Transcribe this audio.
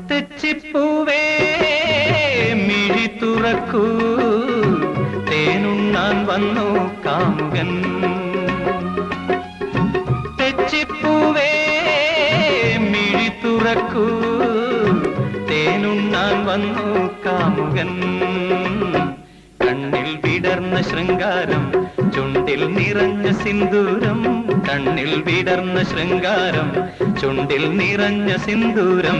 തെച്ചിപ്പൂവേ മിഴി തുറക്കൂ, തേനുണ്ണാൻ വന്നു കാമുകൻ. തെച്ചിപ്പൂവേ മിഴി തുറക്കൂ, തേനുണ്ണാൻ വന്നു കാമുകൻ. കണ്ണിൽ വിടർന്ന ശൃംഗാരം, ചുണ്ടിൽ നിറഞ്ഞ സിന്ദൂരം. കണ്ണിൽ വിടർന്ന ശൃംഗാരം, ചുണ്ടിൽ നിറഞ്ഞ സിന്ദൂരം.